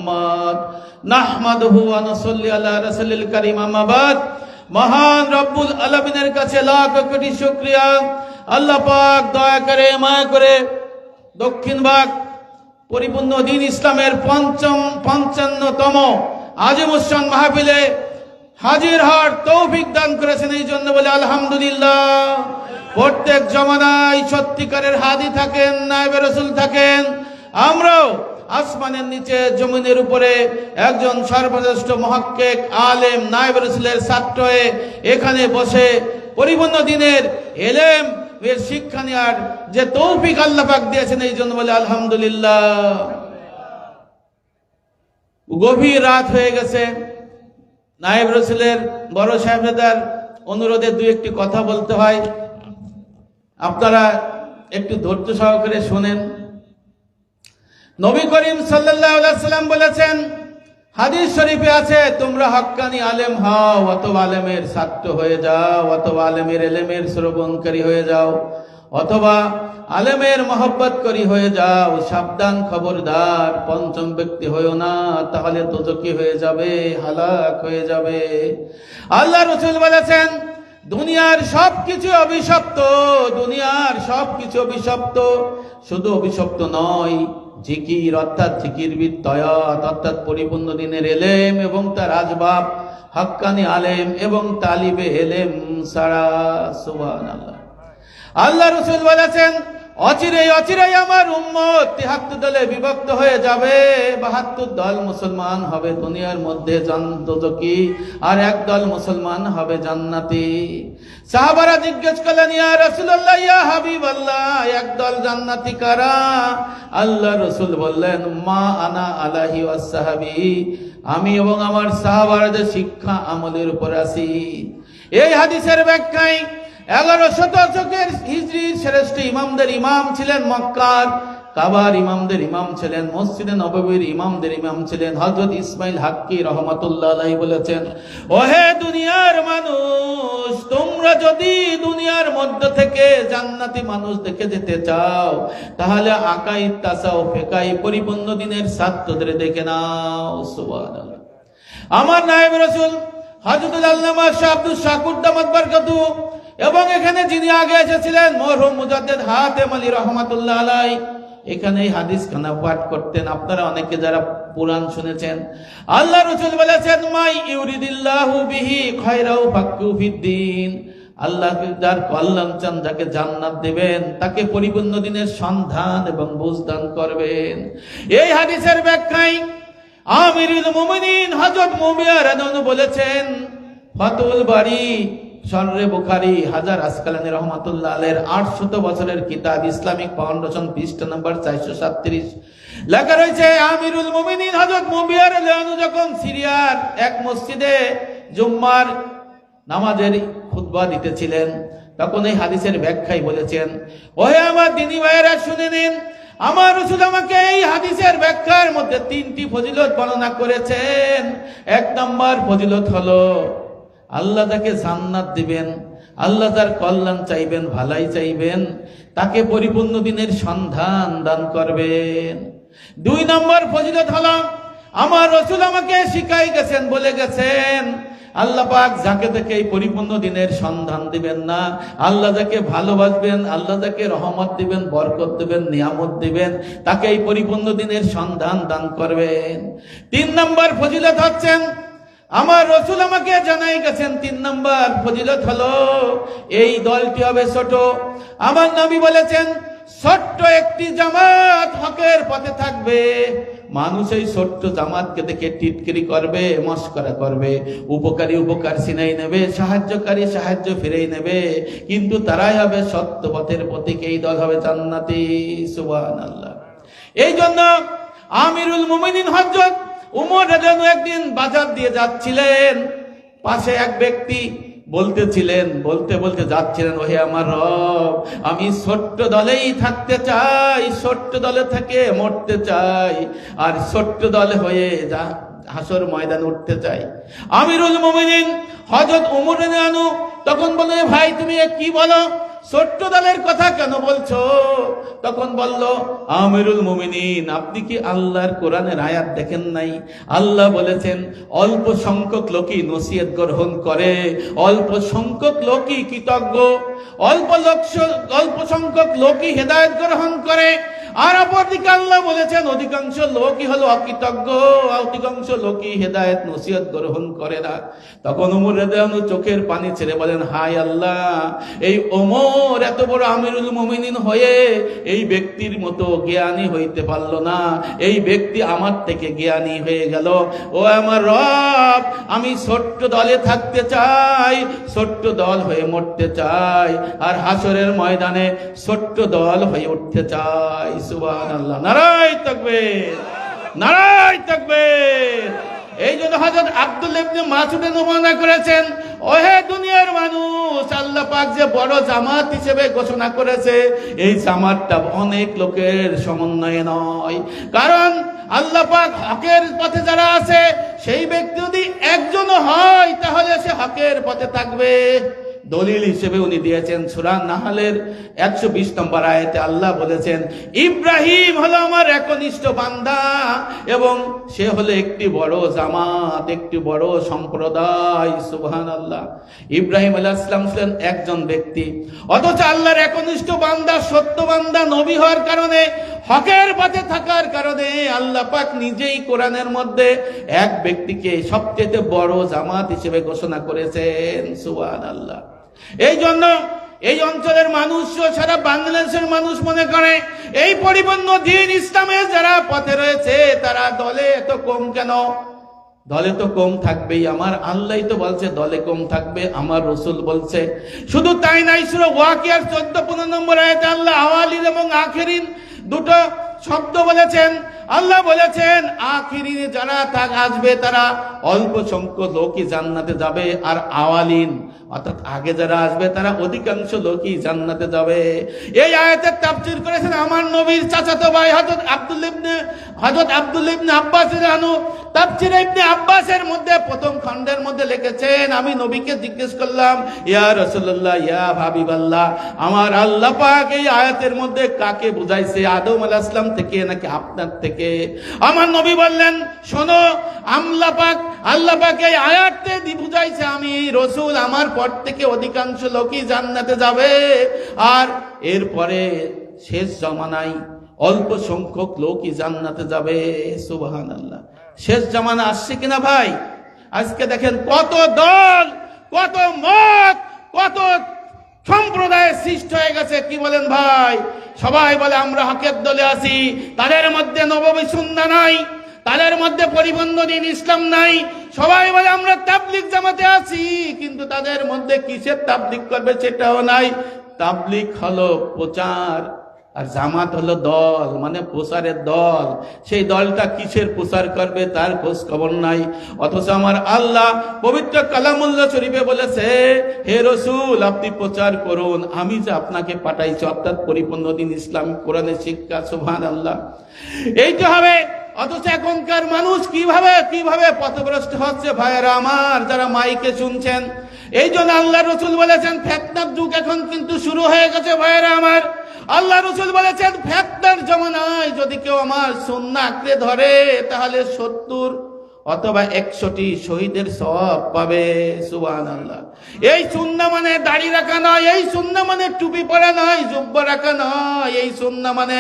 মুহাম্মদ নাহমাদুহু ওয়া নুসাল্লি আলা রাসূলিল কারীম আম্মা বাদ। মহান রব্বুল আলামিনের কাছে লাখ কোটি শুকরিয়া। আল্লাহ পাক দয়া করে মায়া করে দক্ষিণ ভাগ পরিপূর্ণ দ্বীন ইসলামের 55তম আজিমুস-শান মাহফিলে হাজির হওয়ার তৌফিক দান করেছেন, এই জন্য বলে আলহামদুলিল্লাহ। প্রত্যেক জমানায় সত্যিকারের হাদি থাকেন, নায়েবে রাসূল থাকেন। আমরাও আসমানের নিচে জমিনের উপরে একজন সর্বশ্রেষ্ঠ মুহাক্কিক আলেম নায়েবে রাসূলের ছাত্র হয়ে এখানে বসে পরিপূর্ণ দ্বীনের ইলম এর শিক্ষা নেওয়ার যে তৌফিক আল্লাহ পাক দিয়েছেন, এই জন্য বলে আলহামদুলিল্লাহ। গভীর রাত হয়ে গেছে। নায়েব রাসূলের বড় সাহেবজাদার অনুরোধে দুই একটি কথা বলতে হয়, আপনারা একটু ধৈর্য সহকারে শুনেন। নবী করিম সাল্লাল্লাহু আলাইহি সাল্লাম বলেছেন, হাদিস শরীফে আছে, তোমরা হক্কানি আলেম হও, অথবা আলেমের ছাত্র হয়ে যাও, অথবা আলেমের ইলমের শ্রবণকারী হয়ে যাও, অথবা আলেমের মহব্বত করি হয়ে যাও। সাবধান, খবরদার, পঞ্চম ব্যক্তি হয়েও না, তাহলে দোজখী হয়ে যাবে, হালাক হয়ে যাবে। আল্লাহ রাসূল বলেছেন, দুনিয়ার সবকিছু অভিশপ্ত, দুনিয়ার সবকিছু অভিশপ্ত। শুধু অভিশপ্ত নয়, জিকির অর্থাৎ জিকির বিত্তয়াত অর্থাৎ পরিপূর্ণ দ্বীনের ইলম এবং তার আসবাব, হক্কানি আলেম এবং তালিবে ইলম ছাড়া। সুবহানাল্লাহ। আল্লাহ রাসূল বলেছেন, অচিরেই আমার উম্মত ৭৩ দলে বিভক্ত হয়ে যাবে। ৭২ দল মুসলমান হবে দুনিয়ার মধ্যে দোজখী, আর এক দল মুসলমান হবে জান্নাতি। সাহাবারা জিজ্ঞেস করলেন, ইয়া রাসূলুল্লাহ, ইয়া হাবিবাল্লাহ, এক দল জান্নাতি কারা? আল্লাহ রাসূল বললেন, মা আনা আলাইহি ওয়াসহাবি, আমি এবং আমার সাহাবারা যে শিক্ষা আমলের উপর আছি। এই হাদিসের ব্যাখ্যায় 1100 শতকের হিজরির শ্রেষ্ঠ ইমামদের ইমাম ছিলেন মক্কার, কাবার ইমামদের ইমাম ছিলেন, মসজিদে নববীর ইমামদের ইমাম ছিলেন হযরত ইসমাইল হাক্কি রাহমাতুল্লাহ আলাইহি বলেছেন, ওহে দুনিয়ার মানুষ, তোমরা যদি দুনিয়ার মধ্য থেকে জান্নাতি মানুষ দেখে যেতে চাও, তাহলে আকাইদ, তাসাউফ, ফিকাহ পরিপূর্ণ দ্বীনের ছাত্রদের দেখে নাও। সুবহানাল্লাহ। আমার নায়েব রাসূল হযরতুল আল্লামা শাহ আব্দুল শাকুর দামাত বারকাতুহু এবং এখানে যিনি আগে এসেছিলেন মরহুম মুজাদ্দিদ হাতেম আলী রাহমাতুল্লাহ আলাইহি, এখানে এই হাদিস খানা পাঠ করতেন। আপনারা অনেকে যারা পুরাণ শুনেছেন, আল্লাহ রাসূল বলেছেন, মাই ইউরিদিল্লাহু বিহি খায়রাহু ফাক্কিহু ফিদ্দীন, আল্লাহ যার কল্যাণ চান, যাকে জান্নাত দেবেন, তাকে পরিপূর্ণ দ্বীনের সন্ধান এবং বুঝ দান করবেন। এই হাদিসের ব্যাখ্যায় আমিরুল মুমিনিন হযরত মুআবিয়া রাদিয়াল্লাহু আনহু বলেছেন, ফাতুল বারী শরহে বুখারী হাজার আসকালানী রহমাতুল্লাহ আলাইহির 800 বছরের কিতাব ইসলামিক ফাউন্ডেশন পৃষ্ঠা নাম্বার 437 লেখা রয়েছে, আমিরুল মুমিনিন হযরত মুআবিয়া রাদিয়াল্লাহু আনহু যখন সিরিয়ার এক মসজিদে জুম্মার নামাজের খুতবা দিতেছিলেন, তখন এই হাদিসের ব্যাখ্যায় বলেছেন, ওহে আমার দ্বীনী ভাইয়েরা শুনে নিন, আমার রাসূল আমাকে এই হাদিসের ব্যাখ্যার মধ্যে 3টি ফজিলত বর্ণনা করেছেন। 1 নম্বর ফজিলত হলো, আল্লাহ যাকে জান্নাত দিবেন, আল্লাহ যার কল্যাণ চাইবেন, ভালাই চাইবেন, তাকে পরিপূর্ণ দ্বীনের সন্ধান দান করবেন। 2 নম্বর ফজিলত হলো, আমার রাসূল আমাকে শিখাই গেছেন, বলে গেছেন, আল্লাহ পাক যাকে দেখে এই পরিপূর্ণ দ্বীনের সন্ধান দিবেন না, আল্লাহ যাকে ভালোবাসবেন, আল্লাহ যাকে রহমত দিবেন, বরকত দিবেন, নিয়ামত দিবেন, তাকে এই পরিপূর্ণ দ্বীনের সন্ধান দান করবেন। 3 নম্বর ফজিলত হচ্ছেন, আমার রাসূল আমাকে জানাই গেছেন, 3 নম্বর ফজিলত হলো, এই দলটি হবে ছোট। আমার নবী বলেছেন, ছোট্ট একটি জামাত হকের পথে থাকবে। মানুষ এই ছোট্ট জামাতকে দেখে টিটকিরি করবে, মস্করা করবে, উপকারী উপকার ছিনাই নেবে, সাহায্যকারী সাহায্য ফিরেই নেবে, কিন্তু তারাই হবে সত্য পথের প্রতীক, এই দল হবে জান্নাতি। সুবহানাল্লাহ। এই জন্য আমিরুল মুমিনিন হযরত উমর রাদিয়াল্লাহু একদিন বাজার দিয়ে যাচ্ছিলেন, পাশে এক ব্যক্তি বলতেছিলেন, বলতে বলতে যাচ্ছিলেন, ওহে আমার রব, আমি ছোট্ট দলেই থাকতে চাই, ছোট্ট দলে থেকে মরতে চাই, আর ছোট্ট দলে হয়ে হাসর ময়দান উঠতে চাই। আমিরুল মুমিনিন হযরত উমর রাদিয়াল্লাহু তখন বলে, ভাই তুমি কি বলো, ছোট্ট দলের কথা কেন বলছো? তখন বলল, আমিরুল মুমিনিন, আপনি কি আল্লাহর কোরআনের আয়াত দেখেন নাই? আল্লাহ বলেছেন অল্প সংখ্যক লোকই নসিহত গ্রহণ করে, অল্প সংখ্যক লোকই কৃতজ্ঞ, অল্প সংখ্যক লোকই হেদায়েত গ্রহণ করে। আর অপরদিকে আল্লাহ বলেছেন অধিকাংশ লোকই হলো অকৃতজ্ঞ, অধিকাংশ লোকই হেদায়েত নসিহত গ্রহণ করে না। তখন ওমর রাদিয়াল্লাহু আনহু চোখের পানি ছেড়ে বলেন, হায় আল্লাহ, এই ওমর এত বড় আমিরুল মুমিনিন হয়ে এই ব্যক্তির মতো জ্ঞানী হইতে পারল না, এই ব্যক্তি আমার থেকে জ্ঞানী হয়ে গেল। ও আমার রব, আমি ছোট্ট দলে থাকতে চাই, ছোট্ট দল হয়ে মরতে চাই, আর হাসরের ময়দানে ছোট্ট দল হয়ে উঠতে চাই। সুবহানাল্লাহ, নারায়ে তাকবীর, নারায়ে তাকবীর। এই জন্য হযরত আব্দুল্লাহ ইবনে মাসউদ নমুনা করেছেন, ওহে দুনিয়ার মানুষ, আল্লাহ পাক যে বড় জামাত হিসেবে ঘোষণা করেছে, এই জামাতটা অনেক লোকের সমন্বয়ে নয়। কারণ আল্লাহ পাক হকের পথে যারা আছে, সেই ব্যক্তি যদি একজনও হয় তাহলে সে হকের পথে থাকবে। দলিল হিসেবে উনি দিয়েছেন সূরা নাহলের 120 নম্বর আয়াতে আল্লাহ বলেছেন, ইব্রাহিম হলো আমার একনিষ্ঠ বান্দা এবং সে হলো একটি বড় জামাত, একটি বড় সম্প্রদায়। সুবহানাল্লাহ। ইব্রাহিম আলাইহিস সালাম ছিলেন একজন ব্যক্তি, অথচ আল্লাহর একনিষ্ঠ বান্দা, সত্য বান্দা, নবী হওয়ার কারণে, হকের পথে থাকার কারণে আল্লাহ পাক নিজেই কোরআনের মধ্যে এক ব্যক্তিকে সবচেয়ে বড় জামাত হিসেবে ঘোষণা করেছেন। সুবহানাল্লাহ। এই জন্য এই অঞ্চলের মানুষ, সারা বাংলাদেশের মানুষ মনে করে এই পরিপূর্ণ দ্বীন ইসলামের যারা পথে রয়েছে তারা দলে এত কম কেন? দলে তো কম থাকবেই, আমার আল্লাহ তো বলছে দলে কম থাকবে, আমার রাসূল বলছে। শুধু তাই নাই, সূরা ওয়াকিয়ার 14-15 নম্বর আয়াতে আল্লাহ আওয়ালিন এবং আখিরিন দুটো শব্দ বলেছেন। আল্লাহ বলেছেন আখিরিন যারা আসবে তারা অল্প সংখ্যক লোকই জান্নাতে যাবে, আর আওয়ালিন অর্থাৎ আগে যারা আসবে তারা অধিকাংশ লোকই জান্নাতে যাবে। এই আয়াতের তাফসীর করেছেন আমার নবীর চাচাতো ভাই হযরত আব্দুল্লাহ ইবনে আব্বাস রানু। তাফসীর ইবনে আব্বাসের মধ্যে প্রথম খণ্ডের মধ্যে লিখেছেন, আমি নবীকে জিজ্ঞেস করলাম, ইয়া রাসূলুল্লাহ, ইয়া হাবিবাল্লাহ, আমার আল্লাহ পাক এই আয়াতের মধ্যে কাকে বুঝাইছে, আদম আলাইহিস সালাম থেকে নাকি আপনার থেকে? আমার নবী বললেন, শোনো, আল্লাহ পাক এই আয়াতে বুঝাইছে আমি রাসূল, আমার পর থেকে অধিকাংশ লোকই জান্নাতে যাবে, আর এরপরে শেষ জামানায় অল্প সংখ্যক লোকই জান্নাতে যাবে। সুবহানাল্লাহ। শেষ জামানা আসছে কিনা ভাই? আজকে দেখেন কত দল, কত মত, কত সম্প্রদায়ের সৃষ্টি হয়ে গেছে। কি বলেন ভাই? সবাই বলে আমরা হকের দলে আছি, তাদের মধ্যে নববী সুন্নাহ নাই, তাদের মধ্যে পরিপূর্ণ দ্বীন ইসলাম নাই। সবাই বলে আমরা তাবলীগ জামাতে আছি, কিন্তু তাদের মধ্যে কিসের তাবলীগ করবে সেটাও নাই। তাবলীগ হলো প্রচার, আর জামাত হলো দল, মানে প্রচারের দল। সেই দলটা কিসের প্রচার করবে তার খোঁজ খবর নাই। অথচ আমার আল্লাহ পবিত্র কালামুল্লাহ শরীফে বলেছে, হে রাসূল, আপনি প্রচার করুন, আমি যে আপনাকে পাঠাইছি, অর্থাৎ পরিপূর্ণ দ্বীন ইসলাম, কোরআনের শিক্ষা। সুবহানাল্লাহ। এইটা হবে। অথচ এখনকার মানুষ কিভাবে পথভ্রষ্ট হচ্ছে ভাইয়েরা আমার, যারা মাইকে শুনছেন। এই জন্য আল্লাহ রাসূল বলেছেন ফিতনার যুগ এখন কিন্তু শুরু হয়ে গেছে ভাইয়েরা আমার। আল্লাহ রাসূল বলেছেন ফিতনার জামানায় যদি কেউ আমার সুন্নাহ আঁকড়ে ধরে তাহলে 70 অথবা 100টি শহীদের সওয়াব পাবে। সুবহানাল্লাহ। এই সুন্নাহ মানে দাড়ি রাখা নয়, এই সুন্নাহ মানে টুপি পরা নয়, জুব্বা রাখা নয়, এই সুন্নাহ মানে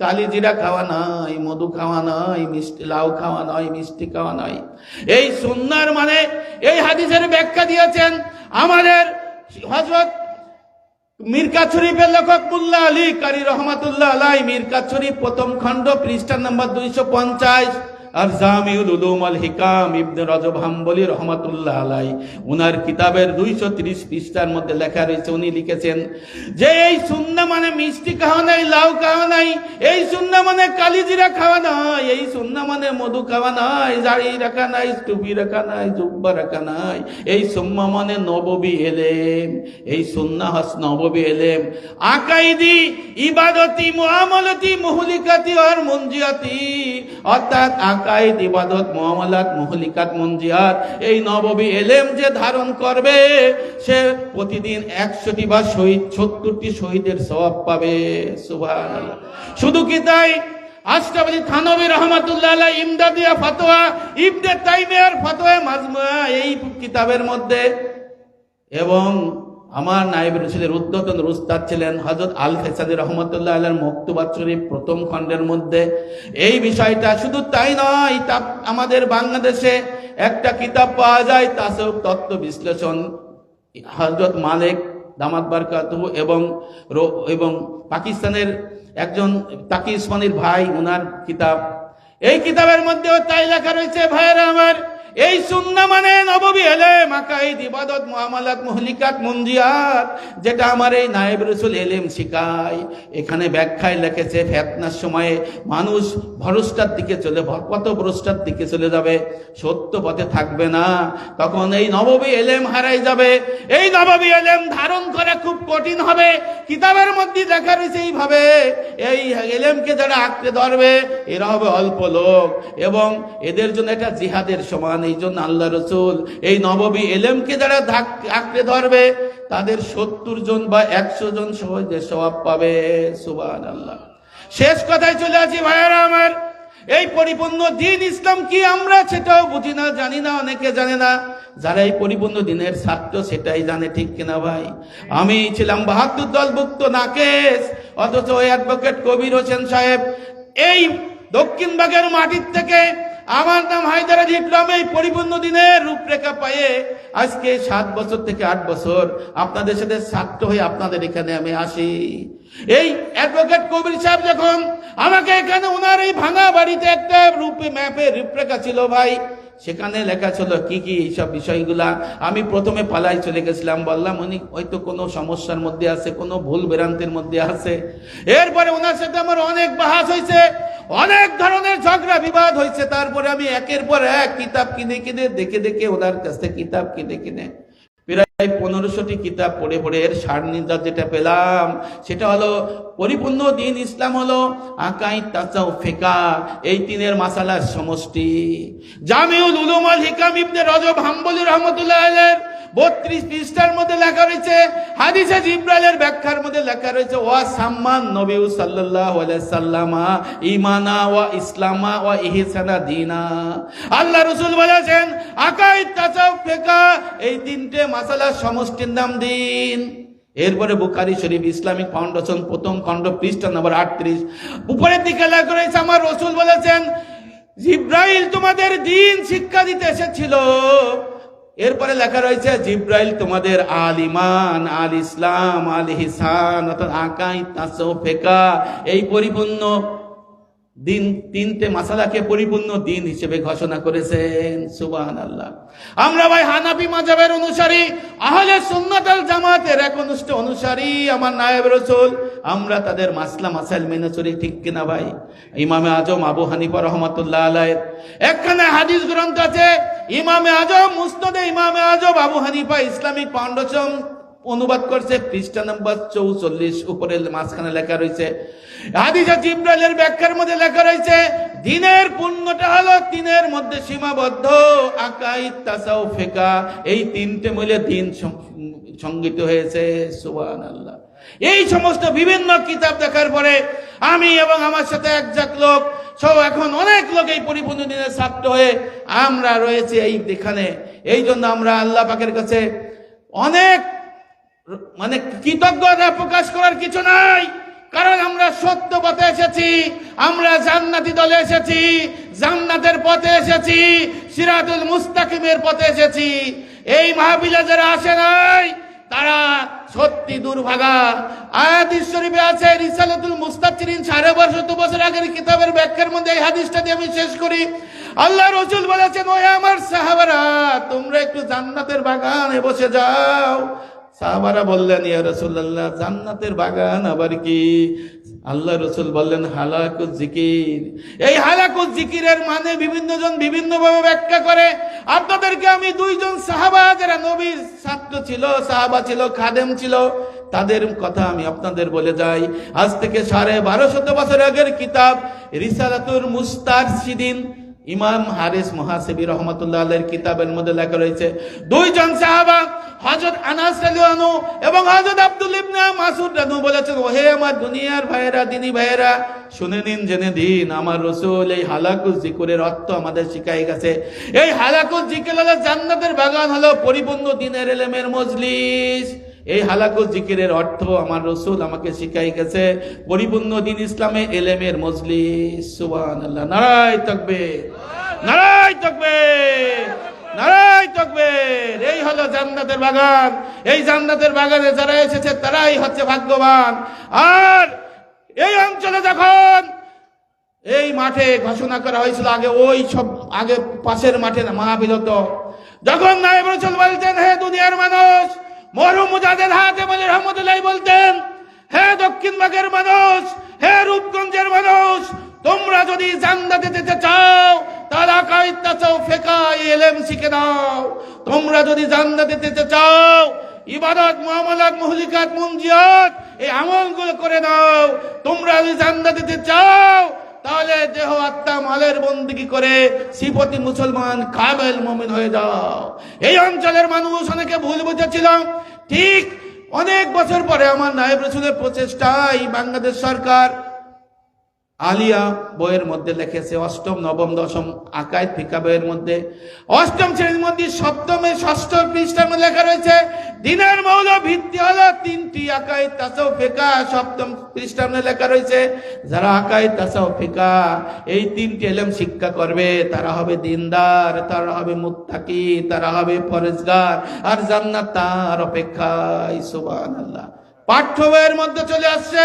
কালিজিরা খাওয়া নয়, মধু খাওয়া নয়, মিষ্টি লাউ খাওয়া নয়, মিষ্টি খাওয়া নয়। এই সুন্নাহর মানে এই হাদিসের ব্যাখ্যা দিয়েছেন আমাদের হযরত মিরকাত শরীফের লেখক মুল্লা আলী কারি রহমাতুল্লাহ আলাইহি। মিরকাত শরীফ প্রথম খণ্ড পৃষ্ঠা নম্বর 250 আর জামিউল উলুম আল হিকাম ইবনে রজব হাম্বলি রহমাতুল্লাহ আলাইহি উনার কিতাবের 230 পৃষ্ঠার মধ্যে লেখা রয়েছে, উনি লিখেছেন যে এই সুন্নাহ মানে মিষ্টি খাওয়া নাই, লাউ খাওয়া নাই, এই সুন্নাহ মানে কালিজিরা খাওয়া নাই, এই সুন্নাহ মানে মধু খাওয়া নাই, দাড়ি রাখা নাই, টুপি রাখা নাই, জুব্বা রাখা নাই, এই সুন্নাহ মানে নববী এলেম, এই সুন্নাহ হস নববী এলেম, আকাইদি, ইবাদতি, মুআমালাতি, মুহলিকাতি আর মুনজিয়াতি, অর্থাৎ আকাইদ, ইবাদত, মুআমালাত, মুহলিকাত, মুনজিয়াত, এই নববী এলেম যে ধারণ করবে সে প্রতিদিন 100টি বা 70টি শহীদের সওয়াব পাবে। সুবহানাল্লাহ। শুধু কি তাই, আশরাফ আলী থানভী রহমাতুল্লাহ আলাইহি ইমদাদিয়া ফতোয়া, ইবনে তাইমিয়ার ফতোয়া মাজমুআ এই কিতাবের মধ্যে, এবং আমার নায়েব রাসূলের উদ্যতন উস্তাদ ছিলেন হযরত আল ফেসাদি রহমাতুল্লাহ আলাইহির মকতুবাত শরীফ প্রথম খণ্ডের মধ্যে এই বিষয়টা। শুধু তাই নয়, আমাদের বাংলাদেশে একটা কিতাব পাওয়া যায় তাসawwuf তত্ত্ব বিশ্লেষণ, হযরত মালিক দামাত বারকাতুহু এবং পাকিস্তানের একজন তাকি উসমানীর ভাই, ওনার কিতাব। এই কিতাবের মধ্যেও তাই লেখা রয়েছে, ভাইয়েরা আমার, এই সুন্নাহ মানে নববী এলেম, আকাইদ, ইবাদত, মুআমালাত, মুহলিকাত, মুনজিয়াত, যেটা আমার এই নায়েব রাসূল এলেম শিখায়। এখানে ব্যাখ্যায় লিখেছে ফিতনার সময়ে মানুষ ভ্রষ্টার দিকে পথভ্রষ্টার দিকে চলে যাবে, সত্য পথে থাকবে না, তখন এই নববী এলেম হারাই যাবে। এই নববী এলেম ধারণ করা খুব কঠিন হবে। কিতাবের মধ্যে লেখা রয়েছে এইভাবে, এই এলেমকে যারা আঁকড়ে ধরবে এরা হবে অল্প লোক, এবং এদের জন্য এটা জিহাদের সমান। এই জন্য আল্লাহ রাসূল এই নববী এলেমকে যারা আঁকড়ে ধরবে তাদের 70 জন বা 100 জন শহীদের সওয়াব পাবে। সুবহানাল্লাহ। শেষ কথায় চলে আসি, ভাইয়েরা আমার, এই পরিপূর্ণ দ্বীন ইসলাম কি আমরা সেটাও বুঝি না, জানি না, অনেকে জানে না। যারা এই পরিপূর্ণ দ্বীনের ছাত্র সেটাই জানে, ঠিক কিনা ভাই? আমি ছিলাম 72 দলভুক্ত নাকেশ, অথচ ওই অ্যাডভোকেট কবির হোসেন সাহেব এই দক্ষিণ বাগের মাটির থেকে আমার নাম হায়দার আলী ইসলাম এই পরিপূর্ণ দিনের রূপরেখা পায়ে আজকে 7 বছর থেকে 8 বছর আপনাদের সাথে ছাত্র হয়ে আপনাদের এখানে আমি আসি। এই অ্যাডভোকেট কবির সাহেব যখন আমাকে এখানে, ওনার এই ভাঙা বাড়িতে একটা ম্যাপের রূপরেখা ছিল ভাই, সেখানে লেখা ছিল কি কি এইসব বিষয়গুলা। আমি প্রথমে পালাই চলে গেছিলাম, বললাম উনি হয়তো কোনো সমস্যার মধ্যে আছে, কোনো ভুল ভ্রান্তির মধ্যে আছে। এরপরে ওনার সাথে আমার অনেক বাহাস হয়েছে, অনেক ধরনের ঝগড়া বিবাদ হয়েছে। তারপরে আমি একের পর এক কিতাব কিনে দেখে ওনার কাছ থেকে কিতাব কিনে প্রায় 1500টি কিতাব পড়ে এর সারনির্যাস যেটা পেলাম সেটা হলো পরিপূর্ণ দ্বীন ইসলাম হলো আকাইদ, তাসাউফ, ফিকহ, এই তিনের মাসালার সমষ্টি। জামিউল উলুম আল হিকাম ইবনে রজব হাম্বলী রাহমাতুল্লাহ আলাইহির 32 পৃষ্ঠার মধ্যে লেখা রয়েছে, হাদিসে জিবরাইলের ব্যাখ্যার মধ্যে লেখা রয়েছে, ওয়া সাম্মান নবী সাল্লাল্লাহু আলাইহি সাল্লাম ঈমানা ওয়া ইসলামা ওয়া ইহসানা দীনা। আল্লাহ রাসূল বলেছেন আকাইদ, তাসাউফ, ফিকহ এই তিনটে মাসালার সমষ্টির নাম দ্বীন। এরপরে বুখারী শরীফ ইসলামিক ফাউন্ডেশন প্রথম খণ্ড পৃষ্ঠা নম্বর 38 উপরের দিকে লেখা রয়েছে, আমার রাসূল বলেছেন জিবরাইল তোমাদের দ্বীন শিক্ষা দিতে এসেছিল। এরপরে লেখা রয়েছে জিবরাইল তোমাদের আল ইমান, আল ইসলাম, আল ইহসান, অর্থাৎ আকাইদ, তাসাউফ, ফিকহ এই পরিপূর্ণ দিন তিনটে মাসালাকে পরিপূর্ণ দিন হিসেবে ঘোষণা করেছেন। সুবহানাল্লাহ। আমরা ভাই হানাফি মাযহাবের অনুসারী, আহলে সুন্নাত ওয়াল জামাতের একনিষ্ঠ অনুসারী, আমার নায়েব রাসূল, আমরা তাদের মাসলা মাসাইল মেনে চলি, ঠিক কিনা ভাই? ইমামে আজম আবু হানিফা রাহমাতুল্লাহ আলাইহির একখানে হাদিস গ্রন্থ আছে, ইমামে আজম মুসনাদে ইমামে আজম আবু হানিফা ইসলামিক ফাউন্ডেশন অনুবাদ করছে, পৃষ্ঠা নম্বর 44 উপরে মাঝখানে লেখা রয়েছে, হাদিসে জিবরাইলের ব্যাখ্যার মধ্যে লেখা রয়েছে দ্বীনের পূর্ণটা হলো তিনের মধ্যে সীমাবদ্ধ, আকাইদ, তাসাউফ, ফিকহ এই তিনটে মিলে দ্বীন সংগঠিত হয়েছে। সুবহানাল্লাহ। এই সমস্ত বিভিন্ন কিতাব দেখার পরে আমি এবং আমার সাথে একজাক লোক সব এখন অনেক লোক এই পরিপূর্ণ দ্বীনের ছাত্র হয়ে আমরা রয়েছে এইখানে। এই জন্য আমরা আল্লাহ পাকের কাছে অনেক কৃতজ্ঞতা প্রকাশ করার কিছু নাই, কারণ আমরা সত্য পথে এসেছি, আমরা জান্নাতি দলে এসেছি, জান্নাতের পথে এসেছি, সিরাতুল মুস্তাকিমের পথে এসেছি। এই মাহফিলে যারা আসে নাই তারা সত্যি দুর্ভাগা। হাদিস শরীফে আছে রিসালাতুল মুস্তাফিরিন 550 বছর আগের কিতাবের ব্যাখ্যার মধ্যে এই হাদিসটা দিয়ে আমি শেষ করি। আল্লাহ রাসূল বলেছেন, ওই আমার সাহাবারা তোমরা একটু জান্নাতের বাগানে বসে যাও। সাহাবারা বললেন, ইয়া রাসূলুল্লাহ জান্নাতের বাগান আবার কি? আল্লাহ রাসূল বললেন, হালাকুজ জিকির। এই হালাকুজ জিকিরের মানে বিভিন্ন জন বিভিন্ন ভাবে ব্যাখ্যা করে। আপনাদেরকে আমি 2 জন সাহাবা যারা নবীর ছাত্র ছিল, সাহাবা ছিল, খাদেম ছিল, তাদের কথা আমি আপনাদের বলে যাই। আজ থেকে 1250 বছর আগের কিতাব রিসালাতুল মুস্তারশিদিন, ইমাম হারিস মুহাসিবি রহমাতুল্লাহ আলাইহির কিতাবের মধ্যে লেখা রয়েছে, দুইজন সাহাবা হযরত আনাস রাদিয়াল্লাহু আনহু এবং হযরত আব্দুল ইবনে মাসউদ রাদিয়াল্লাহু বলেছেন, ওহে আমার দুনিয়ার ভাইয়েরা, দিনী ভাইয়েরা, শুনে নিন, জেনে দিন, আমার রাসূল এই হালাকুজ জিকিরের অর্থ আমাদের শিখাই গেছে। এই হালাকুজ জিকির হলো জান্নাতের বাগান, হলো পরিপূর্ণ দ্বীনের ইলমের মজলিস। এই হালাকুজ জিকিরের অর্থ আমার রাসূল আমাকে শিখাই গেছে, পরিপূর্ণ দ্বীন ইসলামে ইলমের মজলিস। সুবহানাল্লাহ, নারায়ে তাকবীর, নারায়ে তাকবীর, নারায়ে তাকবীর। এই হলো জান্নাতের বাগান। এই জান্নাতের বাগানে যারা এসেছে তারাই হচ্ছে ভাগ্যবান। আর এই অঞ্চলে যখন এই মাঠে ঘোষণা করা হয়েছিল, আগে পাশের মাঠে মাহফিল হতো, যখন নায়েব রাসূল বলতেন, হে দুনিয়ার মানুষ, মরহুম মুজাদ্দিদ হাতেম আলী রহমাতুল্লাহ বলতেন, হে দক্ষিণবাগের মানুষ, হে রূপগঞ্জের মানুষ, তোমরা যদি জান্নাতে যেতে চাও তাহলে আকাইদ, তাসাউফ, ফিকহ, ইলম শিখে নাও। তোমরা যদি জান্নাতে যেতে চাও, ইবাদত, মুআমালাত, মুহলিকাত, মুনজিয়াত, এই আমলগুলো করে নাও। তোমরা যদি জান্নাতে যেতে চাও তাহলে দেহ আত্মা মালের বন্দেগী করে সিফতি মুসলমান কামেল মুমিন হয়ে যাও। এই অঞ্চলের মানুষ অনেকে ভুল বুঝেছিল। ঠিক অনেক বছর পরে আমার নায়েব রাসূলের প্রচেষ্টায় বাংলাদেশ সরকার আলিয়া বইয়ের মধ্যে লিখেছে, অষ্টম, নবম, দশম আকায়েদ ফিকহ বইয়ের মধ্যে অষ্টম শ্রেণীর মধ্যে সপ্তমে ষষ্ঠ পৃষ্ঠার মধ্যে লেখা রয়েছে, দ্বীনের মৌল ভিত্তি হলো তিনটি, আকায়েদ, তাসাউফ, ফিকহ। সপ্তম পৃষ্ঠার মধ্যে লেখা রয়েছে, যারা আকায়েদ, তাসাউফ, ফিকহ এই তিনটি ইলম শিক্ষা করবে তারা হবে দিনদার, তারা হবে মুত্তাকি, তারা হবে পরেজগার, আর জান্নাত তার অপেক্ষায়। সুবহানাল্লাহ। পাঠ্য বইয়ের মধ্যে চলে আসছে,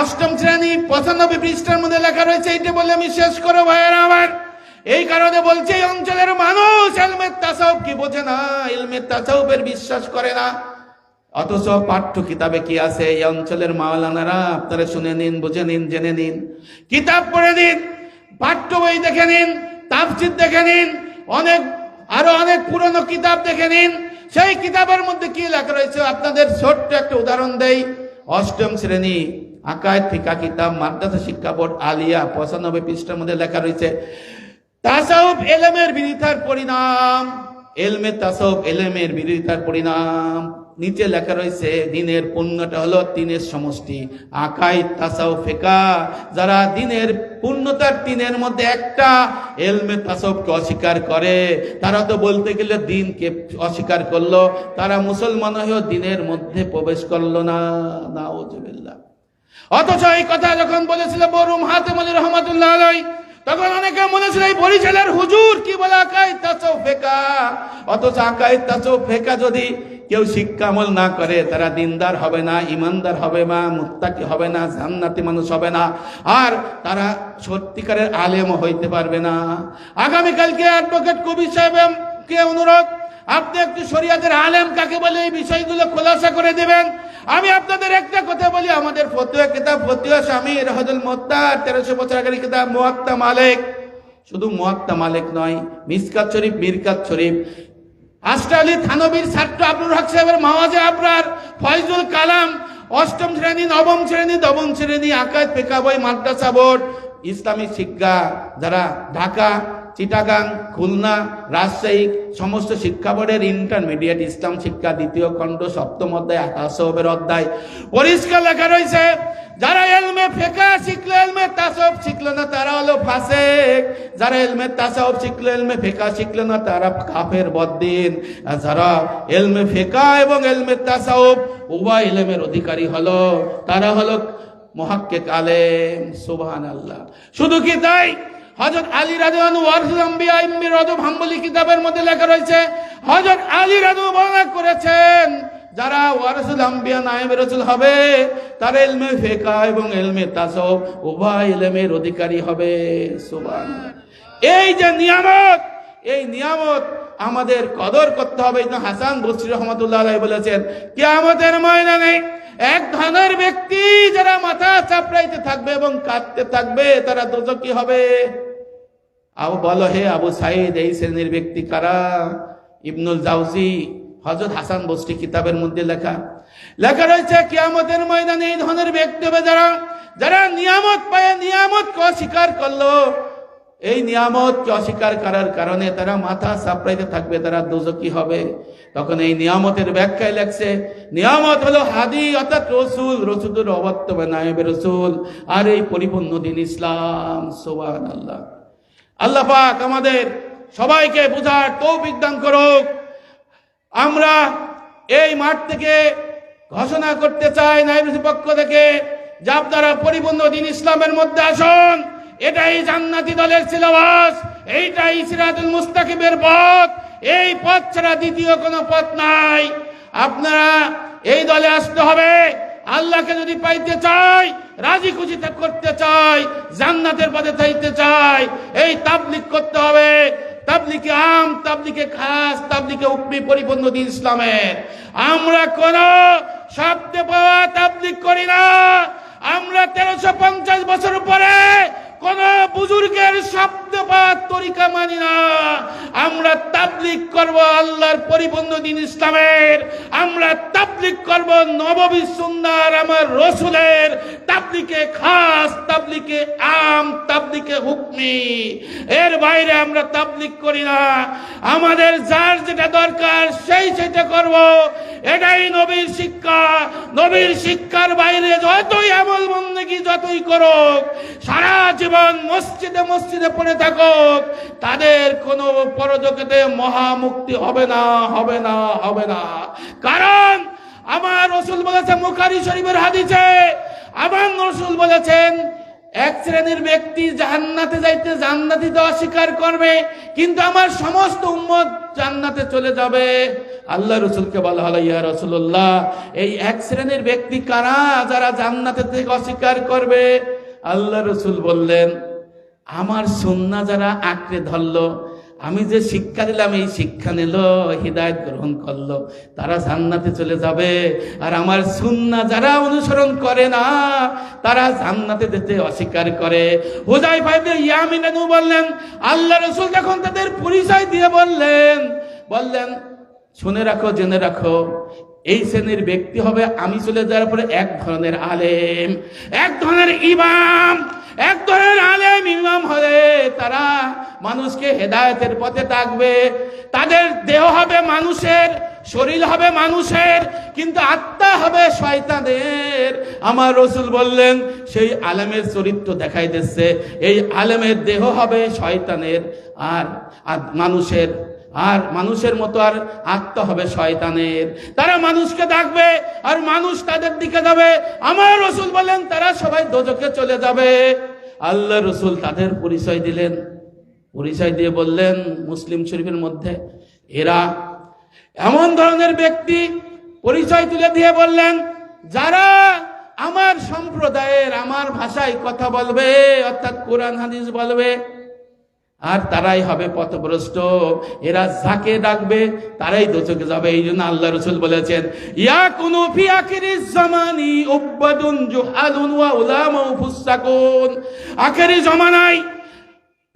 অষ্টম শ্রেণী 95 পৃষ্ঠার মধ্যে লেখা রয়েছে। এইটা বলে আমি শেষ করব ভাইয়েরা আমার। এই কারণে বলছে, এই অঞ্চলের মানুষ ইলমে তাসাউফ কি বোঝে না, ইলমে তাসাউফের বিশ্বাস করে না। অথচ পাঠ্য কিতাবে কি আছে? এই অঞ্চলের মাওলানারা, আপনারা শুনে নিন, বুঝে নিন, জেনে নিন, কিতাব পড়ে নিন, পাঠ্য বই দেখে নিন, তাফসীর দেখে নিন, আরো অনেক পুরনো কিতাব দেখে নিন। সেই কিতাবের মধ্যে কি লেখা রয়েছে আপনাদের ছোট্ট একটা উদাহরণ দেই। অষ্টম শ্রেণী আকায়েদ ফিকহ কিতাব, মাদ্রাসা শিক্ষা বোর্ড, আলিয়া, 95 পৃষ্ঠার মধ্যে লেখা রয়েছে, তাসাউফ ইলমের বিরোধিতার পরিণাম। ইলমে তাসাউফ ইলমের বিরোধিতার পরিণাম। নিচে লেখা রয়েছে, দ্বীনের পূর্ণটা হলো তিনের সমষ্টি, আকায়েদ, তাসাউফ, ফিকহ। যারা দ্বীনের পূর্ণতার তিনের মধ্যে একটা ইলমে তাসাউফকে অস্বীকার করে, তারা তো বলতে গেলে দ্বীনকে অস্বীকার করলো, তারা মুসলমান হয়েও দ্বীনের মধ্যে প্রবেশ করলো না। নাউজুবিল্লাহ। অথচ এই কথা যখন বলেছিল মরহুম হাতেম আলী রহমাতুল্লাহ আলাইহি, তখন অনেকে বলেছিল এই বরিশালের হুজুর কি বলে আকায়েদ, তাসাউফ, ফিকহ। অথচ আকায়েদ, তাসাউফ, ফিকহ যদি কেউ শিক্ষা আমল না করে, তারা দিনদার হবে না, ইমানদার হবে না, মুত্তাকি হবে না, জান্নাতি মানুষ হবে না, আর তারা সত্যিকারের আলেম হইতে পারবে না। আগামীকালকে অ্যাডভোকেট কবির সাহেবকে অনুরোধ, আপনি একটু শরিয়াতের আলেম কাকে বলে এই বিষয়গুলো খোলাসা করে দেবেন। আমি আপনাদের একটা কথা বলি, আমাদের ফতোয়া কিতাব ফতোয়া শামী রাহুল মুত্তার 1300 বছর আগের কিতাব মুয়াত্তা মালিক, শুধু মুয়াত্তা মালিক নয়, মিসকাত শরীফ, মিরকাত শরীফ, আশরাফ থানবীর ছাত্র আব্দুল হক সাহেবের মাওয়াজে আবরার, ফয়জুল কালাম, অষ্টম শ্রেণী, নবম শ্রেণী, দশম শ্রেণী আকায়েদ ফিকহ বই, মাদ্রাসা বোর্ড, ইসলামিক শিক্ষা যারা ঢাকা, চিটাগাং, খুলনা, রাজশাহী সমস্ত শিক্ষা বোর্ডের ইন্টারমিডিয়েট ইসলাম শিক্ষা দ্বিতীয় খণ্ড 7ম অধ্যায় তাসাউফের অধ্যায় পরিষ্কার লেখা রয়েছে, যারা ইলমে ফিকহ শিখলো, ইলমে তাসাউফ শিখলো না, তারা হলো ফাসিক। যারা ইলমে তাসাউফ শিখলো, ইলমে ফিকহ শিখলো না, তারা কাফের, বদ্দিন। আর যারা ইলমে ফিকহ এবং ইলমে তাসাউফ উভয় ইলমের অধিকারী হলো, তারা হলো মুহাক্কিক আলেম। সুবহানাল্লাহ। শুধু কি তাই, হযরত আলী রাদিয়াল্লাহু আনহু ওয়ারিসুল আম্বিয়া ইবনে রজব হাম্বলি কিতাবের মধ্যে লেখা রয়েছে, হযরত আলী রাদিয়াল্লাহু বর্ণনা করেছেন, যারা ওয়ারিসুল আম্বিয়া নায়েব রাসূল হবে, তারা ইলমে ফিকহ এবং ইলমে তাসাউফ উভয় ইলমের অধিকারী হবে। সুবহানাল্লাহ। এই যে নিয়ামত, এই নিয়ামত আমাদের কদর করতে হবে। হাসান বসরি রহমাতুল্লাহ আলাইহি বলেছেন, কিয়ামতের ময়দানে এক ধরনের ব্যক্তি যারা মাথা চাপড়াইতে থাকবে এবং কাঁদতে থাকবে, তারা দোজখী হবে। বলো হে আবু সাইদ, এই শ্রেণীর ব্যক্তি কারা? ইবনুল জাওজি হযরত হাসান বসরি কিতাবের মধ্যে লেখা রয়েছে, কিয়ামতের ময়দানে এই ধরনের ব্যক্তি হবে যারা নিয়ামত পায়, নিয়ামতকে অস্বীকার করলো, এই নিয়ামতকে অস্বীকার করার কারণে তারা মাথা চাপড়াইতে থাকবে, তারা দোজকি হবে। তখন এই নিয়ামতের ব্যাখ্যায় লেখছে, নিয়ামত হলো হাদি অর্থাৎ রসুল, রসুলের অবর্তমানে নায়েবে রসুল, আর এই পরিপূর্ণ দিন ইসলাম। সুবহানাল্লাহ। আল্লাহ পাক আমাদের সবাইকে বুঝার তৌফিক দান করুক। আমরা এই মাঠ থেকে ঘোষণা করতে চাই নায়েবে রসুলের পক্ষ থেকে যে আপনারা পরিপূর্ণ দিন ইসলামের মধ্যে আসুন। এটাই জান্নাতি দলের সিলেবাস, এইটাই সিরাতুল মুস্তাকিমের পথ। এই পথ ছাড়া দ্বিতীয় কোনো পথ নাই। আপনারা এই দলে আসতে হবে। আল্লাহকে যদি পাইতে চাই, রাজি খুশি করতে চাই, জান্নাতের পথে চাইতে চাই, এই তাবলীগ করতে হবে। তাবলীগে আম, তাবলীগে খাস, তাবলীগে উকমি, পরিপূর্ণ দিন ইসলামের। আমরা কোন শব্দে পাওয়া তাবলীগ করি না। আমরা 1350 বছর পরে কোন বুজুর্গের শব্দ পাওয়ার তরিকা মানি না। আমরা তাবলীগ করব আল্লাহর পরিপূর্ণ দিন ইসলামের। আমরা তাবলীগ করব নববী সুন্নাহর আমার রসুলের। তাবলীগে খাস, তাবলীগে আম, তাবলীগে হুকমি, এর বাইরে আমরা তাবলীগ করি না। আমাদের যার যেটা দরকার সেটা করব। এটাই নবীর শিক্ষা। নবীর শিক্ষার বাইরে যতই আমল বন্দেগী যতই করুক, সারা জীবন মসজিদে মসজিদে পড়ে থাকুক, তাদের কোনো পরজগতে মহামুক্তি হবে না, হবে না, হবে না। কারণ আমার রাসূল বলেছেন বুখারী শরীফের হাদিসে, আমার রাসূল বলেছেন এক শ্রেণীর ব্যক্তি জান্নাতে যাইতে জান্নাতীতে অস্বীকার করবে, কিন্তু আমার সমস্ত উম্মত জান্নাতে চলে যাবে। আল্লাহ রাসূলকে বলা হলো, ইয়া রাসূলুল্লাহ, এই এক শ্রেণীর ব্যক্তি কারা যারা জান্নাতে থেকে অস্বীকার করবে? আল্লাহ রাসূল বললেন, আমার সুন্নাহ যারা আঁকড়ে ধরলো, আমি যে শিক্ষা দিলাম এই শিক্ষা নিল, হিদায়াত গ্রহণ করলো, তারা জান্নাতে চলে যাবে। আর আমার সুন্নাহ যারা অনুসরণ করে না, তারা জান্নাতে যেতে অস্বীকার করে। হুযায়ফা ইবনে ইয়ামিন বললেন, আল্লাহ রাসূল যখন তাদের পরিচয় দিয়ে বললেন শুনে রাখো, জেনে রাখো, এই শ্রেণীর ব্যক্তি হবে আমি চলে যাওয়ার পরে এক ধরনের আলেম, এক ধরনের ইমাম, এক ধরনের আলেম ইমাম হলে তারা মানুষকে হেদায়েতের পথে ডাকবে। তাদের দেহ হবে মানুষের, শরীর হবে মানুষের, কিন্তু আত্মা হবে শয়তানের। আমার রাসূল বললেন সেই আলেমের চরিত্র দেখাই দিচ্ছে, এই আলেমের দেহ হবে শয়তানের আর মানুষের, আর মানুষের মতো আর আত্মা হবে শয়তানের। তারা মানুষকে ডাকবে আর মানুষ তাদের দিকে যাবে। আমার রাসূল বলেন তারা সবাই দোজখে চলে যাবে। আল্লাহ রাসূল তাদের পরিচয় দিলেন, পরিচয় দিয়ে বললেন মুসলিম শরীফের মধ্যে, এরা এমন ধরনের ব্যক্তি, পরিচয় তুলে দিয়ে বললেন যারা আমার সম্প্রদায়ের, আমার ভাষায় কথা বলবে, অর্থাৎ কোরআন হাদিস বলবে, আর তারাই হবে পথভ্রষ্ট। এরা যাকে ডাকবে তারাই দোজখে যাবে। এই জন্য আল্লাহ রাসূল বলেছেন, ইয়াকুনু ফি আখিরিজ জামানি উবাদুন জুহালুন ওয়া উলামা ফুসাকুন। আখিরি জামানায়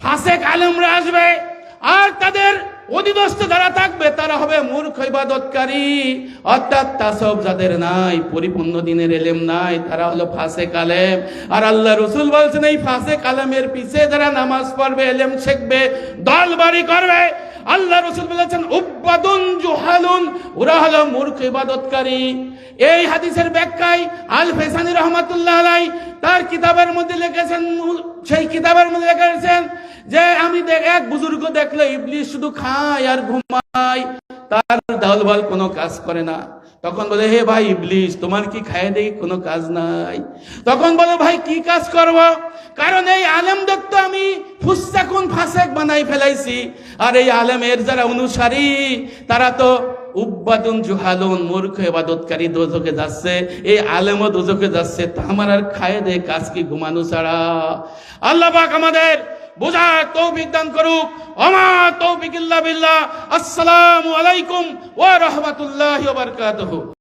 ফাসিক আলেমরা আসবে, আর তাদের অধীনস্থ যারা থাকবে তারা হবে মূর্খ ইবাদতকারী, অর্থাৎ তাসাউফ যাদের নাই, পরিপূর্ণ দিনের ইলম নাই, তারা হলো ফাসিক আলেম। আর আল্লাহ রাসূল বলছেন এই ফাসিক আলেমের পিছে যারা নামাজ পড়বে, ইলম শিখবে, দলবাড়ি করবে, আল্লাহ রাসূল বলেছেন উবাদুন জুহালুন, ওরা হলো মূর্খ ইবাদতকারী। এই হাদিসের ব্যাখ্যায় আল ফেসানি রহমাতুল্লাহ আলাইহি তার কিতাবের মধ্যে লিখেছেন, সেই কিতাবের মধ্যে লিখেছেন যে আমি এক বুজুর্গ দেখলে ইবলিস শুধু খায় আর ঘুমায়, তার দলবল কোনো কাজ করে না। তখন বলে, হে ভাই ইবলিস, তোমার কি খায় দেখি কোনো কাজ নাই? তখন বলে, ভাই কি কাজ করব? কারণ এই আলেমদের তো আমি ফুসাকুন, ফাসিক বানাই ফেলাইছি, আর এই আলেমের যারা অনুসারী তারা তো উবাদুন জুহালুন, মূর্খ ইবাদতকারী, দোজখে যাচ্ছে। এই আলেমও দোজখে যাচ্ছে, তা আমার আর খায় দে কাজ কি ঘুমানো ছাড়া। আল্লাহ পাক আমাদের বুঝার তৌফিক দান করুক। ওমা তৌফিক ইল্লা বিল্লাহ। আসসালামু আলাইকুম ওয়া রাহমাতুল্লাহি ওয়া বারাকাতুহু।